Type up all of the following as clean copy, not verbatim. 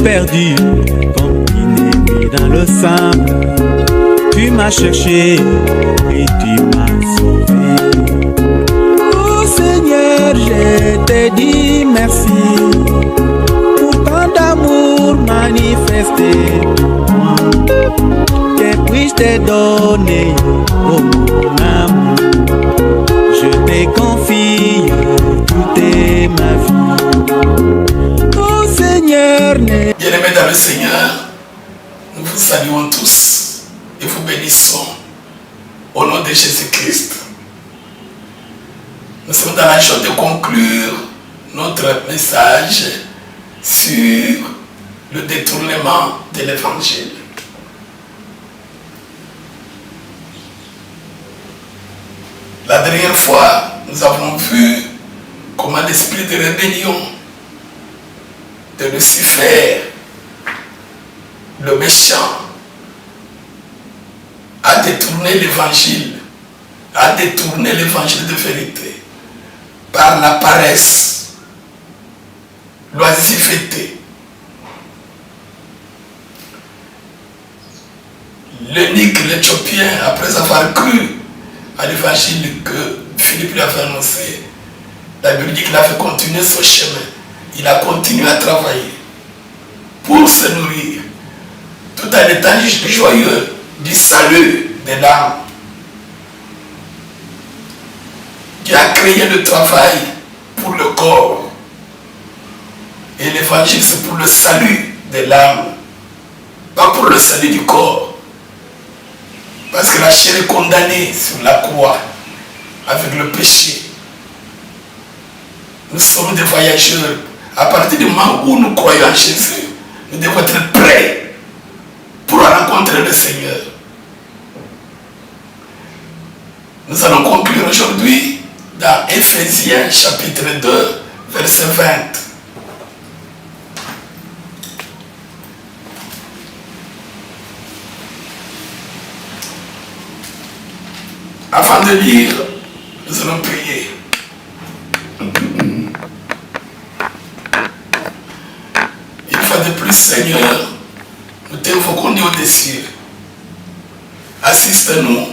Perdu comme une ennemi dans le sable. Tu m'as cherché et tu m'as sauvé. Oh Seigneur, je te dis merci pour tant d'amour manifesté pour moi. Que puis-je te donner, oh mon amour? Je te confie toute ma vie. Oh Seigneur, bien-aimés dans le Seigneur, nous vous saluons tous et vous bénissons au nom de Jésus-Christ. Nous sommes dans la joie de conclure notre message sur le détournement de l'Évangile. La dernière fois, nous avons vu comment l'esprit de rébellion de Lucifer, le méchant, a détourné l'évangile, de vérité par la paresse, l'oisiveté. L'eunuque, l'Éthiopien, après avoir cru à l'évangile que Philippe lui avait annoncé, la Bible dit qu'il avait continué son chemin. Il a continué à travailler pour se nourrir, tout en étant joyeux du salut des l'âme. Qui a créé le travail pour le corps. Et l'évangile, c'est pour le salut de l'âme, pas pour le salut du corps. Parce que la chair est condamnée sur la croix avec le péché. Nous sommes des voyageurs. À partir du moment où nous croyons en Jésus, nous devons être prêts pour rencontrer le Seigneur. Nous allons conclure aujourd'hui dans Éphésiens chapitre 2, verset 20. Avant de lire, nous allons prier. Une fois de plus, Seigneur, nous t'invoquons des cieux. Assiste-nous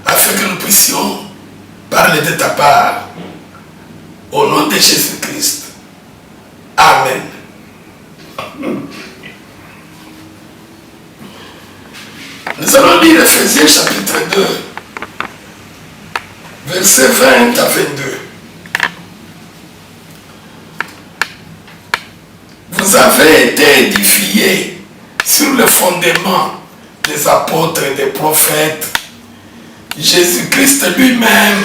afin que nous puissions parler de ta part. Au nom de Jésus-Christ. Amen. Nous allons lire Éphésiens chapitre 2, versets 20 à 22. Vous avez été édifiés sur le fondement des apôtres et des prophètes, Jésus-Christ lui-même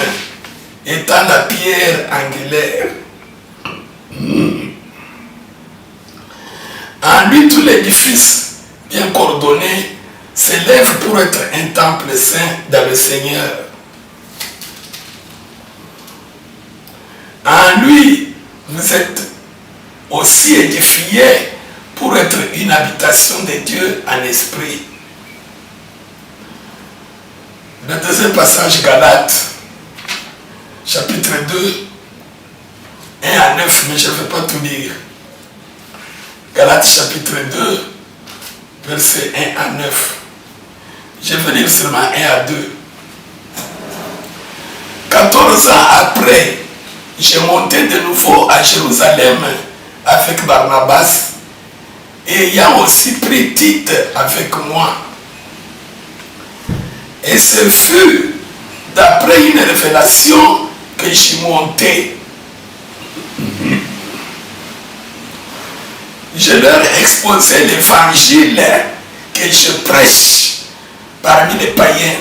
étant la pierre angulaire. En lui, tout l'édifice bien coordonné s'élève pour être un temple saint dans le Seigneur. En lui, vous êtes aussi édifiés pour être une habitation de Dieu en esprit. Le deuxième passage, Galates, chapitre 2, 1 à 9, mais je ne vais pas tout lire. Galates, chapitre 2, versets 1 à 9. Je vais lire seulement 1 à 2. 14 ans après, j'ai monté de nouveau à Jérusalem avec Barnabas, et ayant aussi pris Tite avec moi. Et ce fut d'après une révélation que j'y montais. Je leur ai exposé l'évangile que je prêche parmi les païens.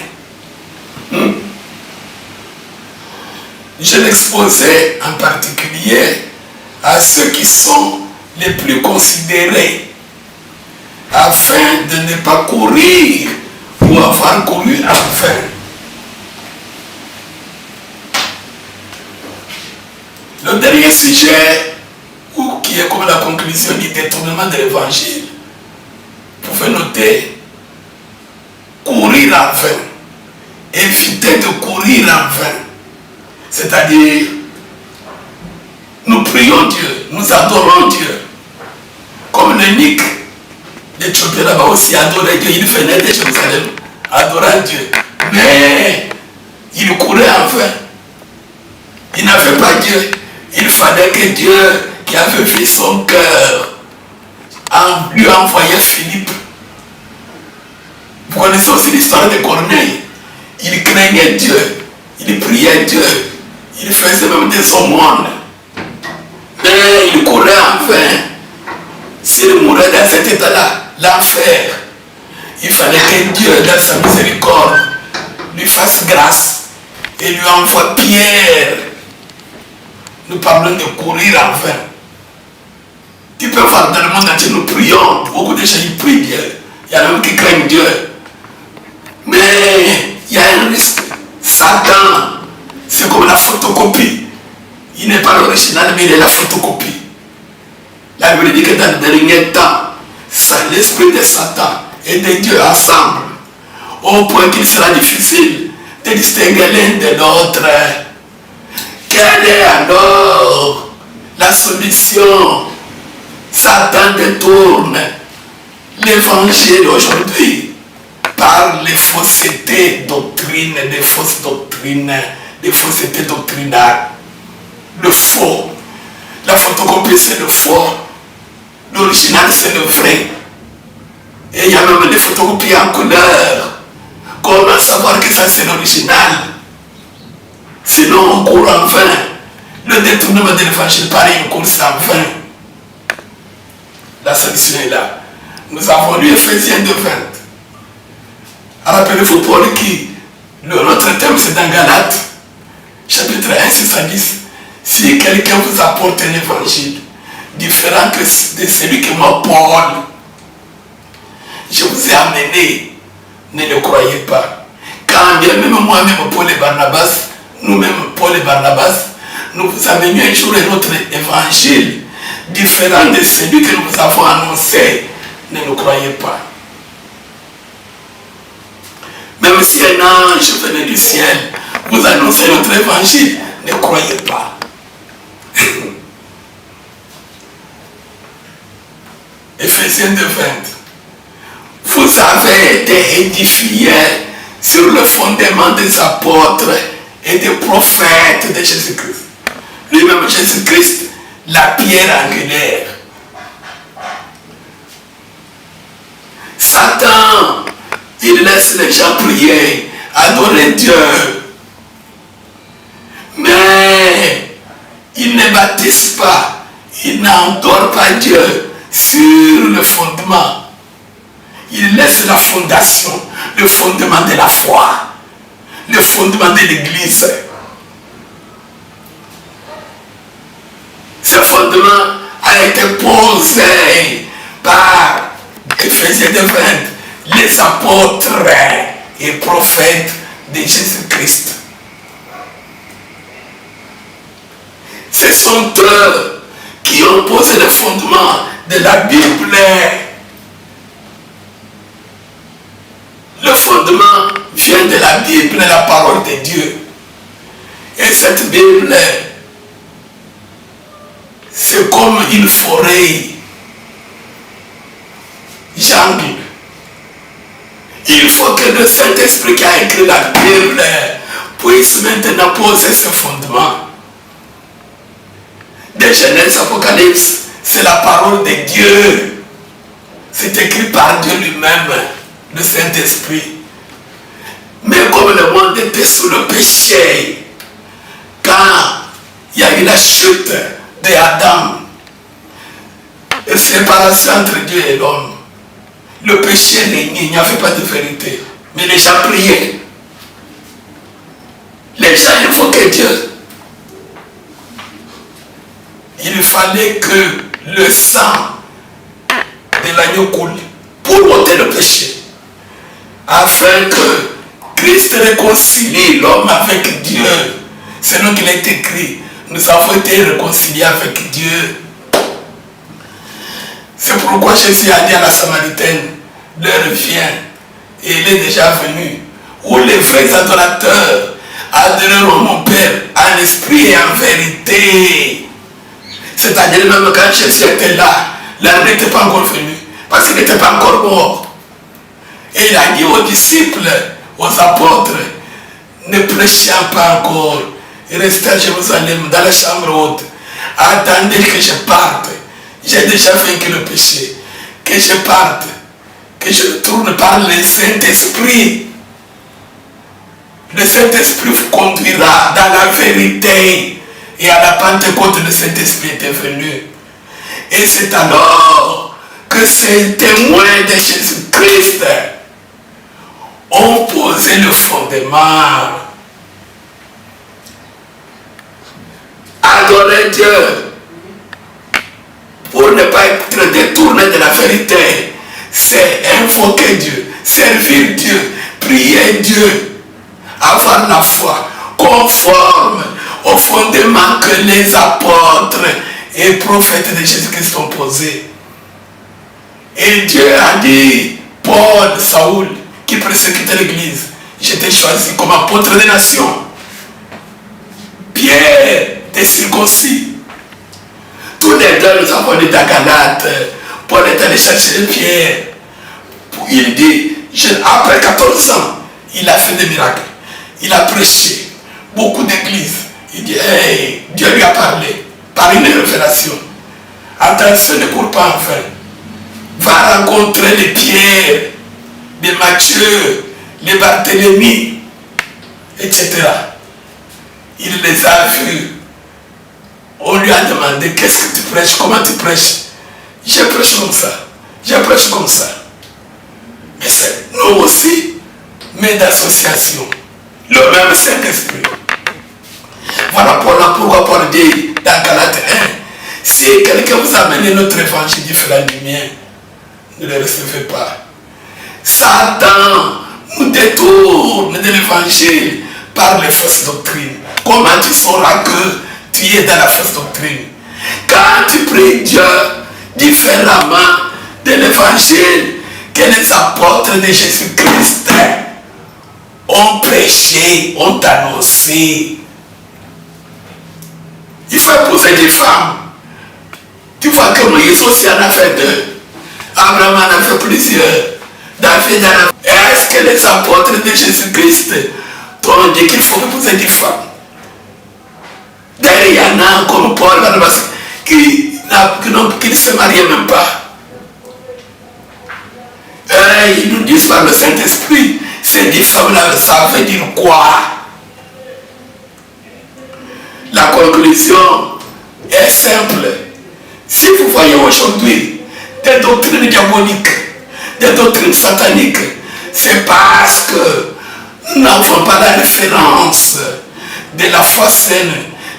Je l'exposais en particulier à ceux qui sont les plus considérés, afin de ne pas courir ou avoir couru en vain. Le dernier sujet, ou qui est comme la conclusion du détournement de l'évangile, vous pouvez noter courir en vain, éviter de courir en vain. C'est-à-dire, nous prions Dieu, nous adorons Dieu. Comme l'eunuque d'Éthiopie là-bas aussi adorait Dieu, il venait de Jérusalem adorant Dieu. Mais il courait en vain. Il n'avait pas Dieu. Il fallait que Dieu, qui avait vu son cœur, lui envoyait Philippe. Vous connaissez aussi l'histoire de Corneille. Il craignait Dieu, il priait Dieu, il faisait même des aumônes. Mais il courait en vain. S'il mourait dans cet état-là, l'enfer, il fallait que Dieu, dans sa miséricorde, lui fasse grâce et lui envoie Pierre. Nous parlons de courir en vain. Tu peux voir dans le monde entier, nous prions. Beaucoup de gens ils prient Dieu. Il y en a même qui craignent Dieu. Mais il y a un risque. Satan, c'est comme la photocopie. Il n'est pas l'original, mais il est la photocopie. La Bible dit que dans le dernier temps, l'esprit de Satan et de Dieu ensemble, au point qu'il sera difficile de distinguer l'un de l'autre. Quelle est alors la solution? Satan détourne l'évangile aujourd'hui par les faussetés doctrines, des fausses doctrines, des faussetés doctrinales. Le faux. La photocopie, c'est le faux. L'original, c'est le vrai. Et il y a même des photocopies en couleur. Comment savoir que ça, c'est l'original? Sinon, on court en vain. Le détournement de l'évangile, pareil, on court en vain. La solution est là. Nous avons lu Ephésiens 2:20. Rappelez-vous Paul qui, notre thème c'est dans Galates, chapitre 1, 6 à 10. Si quelqu'un vous apporte un évangile différent de celui que moi, Paul, je vous ai amené, ne le croyez pas. Quand bien même moi-même, Paul et Barnabas, nous-mêmes, Paul et Barnabas, nous vous amenions un jour un autre évangile différent de celui que nous vous avons annoncé, ne nous croyez pas. Même si un ange venait du ciel vous annonçait notre évangile, ne croyez pas. Ephésiens 2:20. Vous avez été édifiés sur le fondement des apôtres et des prophètes de Jésus-Christ. Lui-même Jésus-Christ, la pierre angulaire. Satan, il laisse les gens prier, adorer Dieu. Mais il ne baptise pas, il n'endort pas Dieu sur le fondement. Il laisse la fondation, le fondement de la foi, le fondement de l'Église. Ce fondement a été posé par Ephésiens 2:20, les apôtres et prophètes de Jésus-Christ. Ce sont eux qui ont posé le fondement de la Bible. Le fondement vient de la Bible, la parole de Dieu. Et cette Bible, c'est comme une forêt jungle. Il faut que le Saint-Esprit qui a écrit la Bible puisse maintenant poser ce fondement. De Genèse, Apocalypse, c'est la parole de Dieu. C'est écrit par Dieu lui-même, le Saint-Esprit. Mais comme le monde était sous le péché, quand il y a eu la chute d'Adam, la séparation entre Dieu et l'homme, le péché régnait, il n'y avait pas de vérité. Mais les gens priaient. Les gens invoquaient Dieu. Il fallait que le sang de l'agneau coule. pour ôter le péché, afin que Christ réconcilie l'homme avec Dieu. Selon qu'il est écrit, nous avons été réconciliés avec Dieu. C'est pourquoi Jésus a dit à la Samaritaine, l'heure vient, et il est déjà venu, où les vrais adorateurs adoreront mon Père en esprit et en vérité. C'est-à-dire même quand Jésus était là, l'heure n'était pas encore venue, parce qu'il n'était pas encore mort. Et il a dit aux disciples, aux apôtres, ne prêchez pas encore, restez à Jérusalem, dans la chambre haute, attendez que je parte. J'ai déjà vaincu le péché, que je parte, que je tourne par le Saint-Esprit. Le Saint-Esprit vous conduira dans la vérité. Et à la Pentecôte, le Saint-Esprit était venu. Et c'est alors que ces témoins de Jésus-Christ ont posé le fondement. Adorer Dieu pour ne pas être détourné de la vérité, c'est invoquer Dieu, servir Dieu, prier Dieu, avoir la foi conforme au fondement que les apôtres et prophètes de Jésus-Christ ont posé. Et Dieu a dit, Paul, Saoul, qui persécutait l'église, j'étais choisi comme apôtre des nations. Pierre, des circoncis. Tous les deux, nous avons dit à Galate, Paul est allé chercher Pierre. Il dit, après 14 ans, il a fait des miracles. Il a prêché beaucoup d'églises. Il dit, hey, Dieu lui a parlé par une révélation. Attention, ne cours pas en vain. Va rencontrer les Pierre, les Matthieu, les Barthélemy, etc. Il les a vus. On lui a demandé, qu'est-ce que tu prêches, comment tu prêches? Je prêche comme ça, je prêche comme ça. Mais c'est nous aussi, mais d'association. Le même Saint-Esprit. Voilà pourquoi Paul dit dans Galates 1, si quelqu'un vous amène notre évangile différent du mien, ne le recevez pas. Satan nous détourne de l'évangile par les fausses doctrines. Comment tu sauras que tu es dans la fausse doctrine? Quand tu pries Dieu différemment de l'évangile que les apôtres de Jésus-Christ ont prêché, ont annoncé. Il faut épouser des femmes. Tu vois que Moïse aussi en a fait deux. Abraham en a fait plusieurs. David en a fait. Est-ce que les apôtres de Jésus-Christ t'ont dit qu'il faut épouser des femmes? D'ailleurs, il y en a comme Paul qui ne se mariait même pas. Ils nous disent par le Saint-Esprit, ces 10 femmes-là, ça veut dire quoi? La conclusion est simple. Si vous voyez aujourd'hui des doctrines diaboliques, des doctrines sataniques, c'est parce que nous n'avons pas la référence de la foi saine,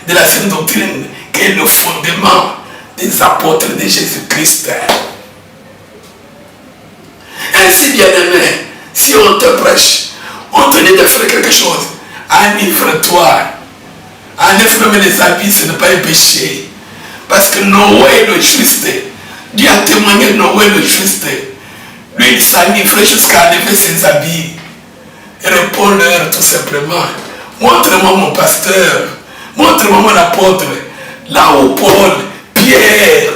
de la saine doctrine, qui est le fondement des apôtres de Jésus-Christ. Ainsi, bien-aimé, si on te prêche, on te dit de faire quelque chose, enivre-toi. Enlève même les habits, ce n'est pas un péché. Parce que Noé le juste, Dieu a témoigné de Noé le juste. Lui, il s'enivrait jusqu'à enlever ses habits. Réponds-leur tout simplement. Montre-moi mon pasteur. Montre-moi mon apôtre. Là où Paul, Pierre,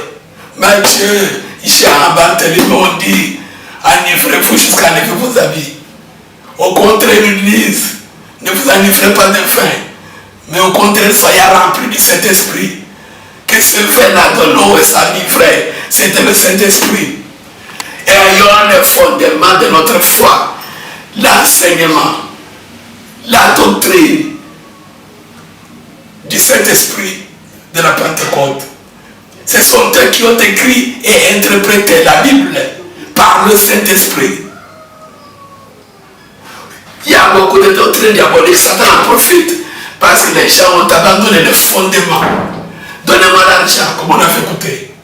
Matthieu, Jean, Barthélemy ont dit, enivrez-vous jusqu'à enlever vos habits. Au contraire, ils disent, ne vous enivrez pas de vin, mais au contraire, soyez remplis du Saint-Esprit. Que ce vin-là de Noé s'enivrait, c'était le Saint-Esprit. Et ayons le fondement de notre foi, l'enseignement, la doctrine du Saint-Esprit de la Pentecôte. Ce sont eux qui ont écrit et interprété la Bible par le Saint-Esprit. Il y a beaucoup de doctrines diaboliques, Satan en profite parce que les gens ont abandonné le fondement. Donnez-moi l'argent, comme on a fait écouter.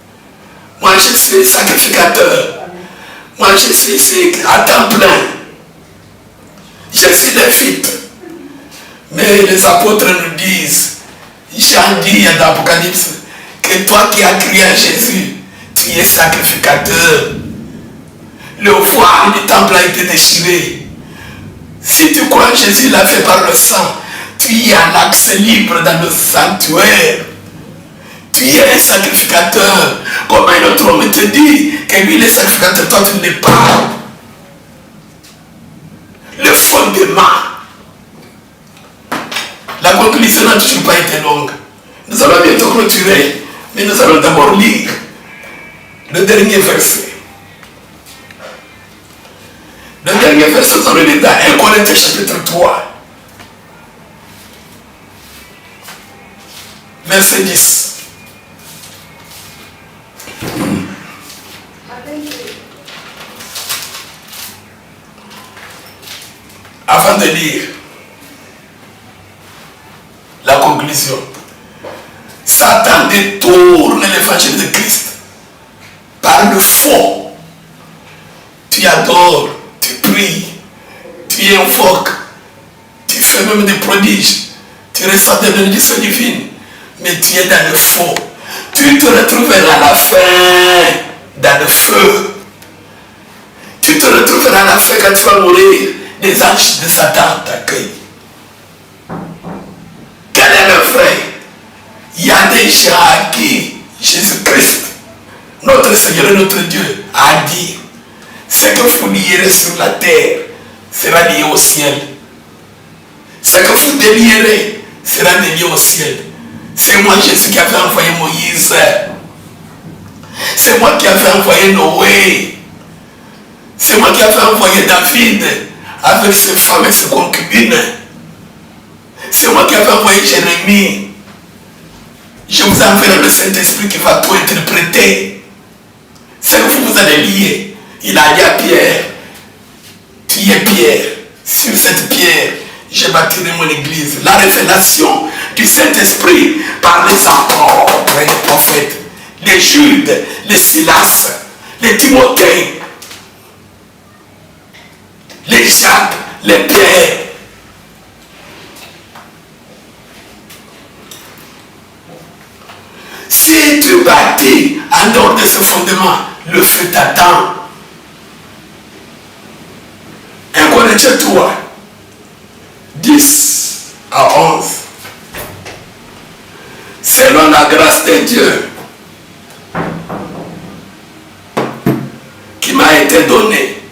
Moi, je suis sacrificateur. Moi, je suis ici à temps plein. Je suis lévite. Mais les apôtres nous disent, Jean dit dans l'Apocalypse, que toi qui as crié à Jésus, tu es sacrificateur. Le voile du temple a été déchiré. Si tu crois que Jésus l'a fait par le sang, tu y as l'accès libre dans le sanctuaire. Tu es un sacrificateur. Comme un autre homme te dit que lui il est sacrificateur, toi tu ne l'es pas. Le fondement. La conclusion n'a toujours pas été longue. Nous allons bientôt clôturer, mais nous allons d'abord lire le dernier verset. Le dernier verset, nous allons lire dans 1 Corinthiens chapitre 3. Verset 10. Avant de lire la conclusion, Satan détourne l'évangile de Christ par le faux. Tu adores, tu pries, tu invoques, tu fais même des prodiges, tu reçois des bénédictions divines, mais tu es dans le faux. Tu te retrouveras à la fin dans le feu. Tu te retrouveras à la fin quand tu vas mourir. Les anges de Satan t'accueillent. Quel est le vrai? Il y a des gens à qui Jésus-Christ, notre Seigneur et notre Dieu, a dit, ce que vous lierez sur la terre sera lié au ciel. Ce que vous délierez sera délié au ciel. C'est moi Jésus qui avait envoyé Moïse. C'est moi qui avais envoyé Noé. C'est moi qui avais envoyé David avec ses femmes et ses concubines. C'est moi qui avais envoyé Jérémie. Je vous enverrai le Saint-Esprit qui va tout interpréter. C'est que vous allez lier. Il a dit à Pierre, tu es Pierre. Sur cette pierre, je bâtirai mon église. La révélation du Saint-Esprit par les apôtres et les prophètes, les Judes, les Silas, les Timothée, les Jacques, les Pierre. Si tu bâtis en dehors de ce fondement, le feu t'attend. 1 Corinthiens 3, 10 à 11. Selon la grâce de Dieu qui m'a été donnée,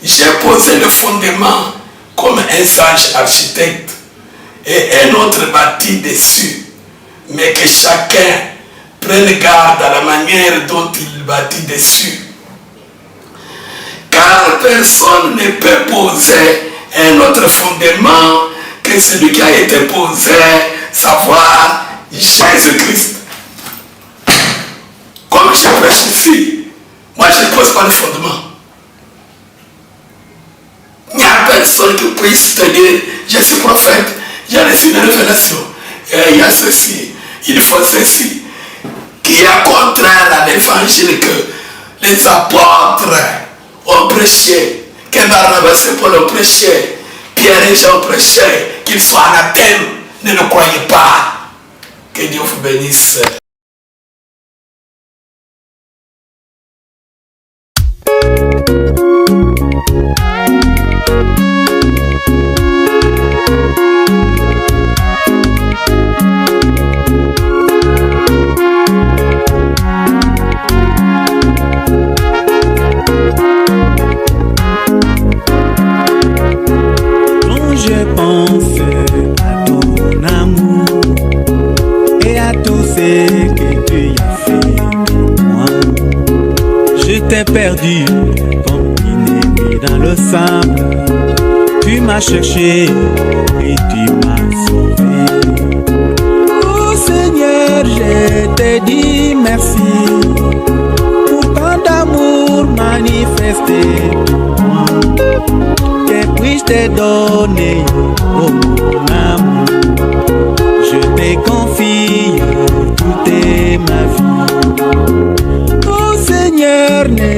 j'ai posé le fondement comme un sage architecte et un autre bâti dessus, mais que chacun prenne garde à la manière dont il bâtit dessus. Car personne ne peut poser un autre fondement que celui qui a été posé, savoir Jésus-Christ. Comme je prêche ici, moi je ne pose pas le fondement. Il n'y a personne qui puisse te dire, je suis prophète, j'ai reçu une révélation, et il y a ceci, il faut ceci, qui est contraire à l'évangile que les apôtres ont prêché, que Barnabas et Paul ont prêché, Pierre et Jean ont prêché, qu'ils soient anathèmes, ne le croyez pas. Que Dieu vous bénisse. Quand je pense à ton amour et à tout ce que tu as fait pour moi, je t'ai perdu comme une dans le sable. Tu m'as cherché et tu m'as sauvé. Oh Seigneur, je t'ai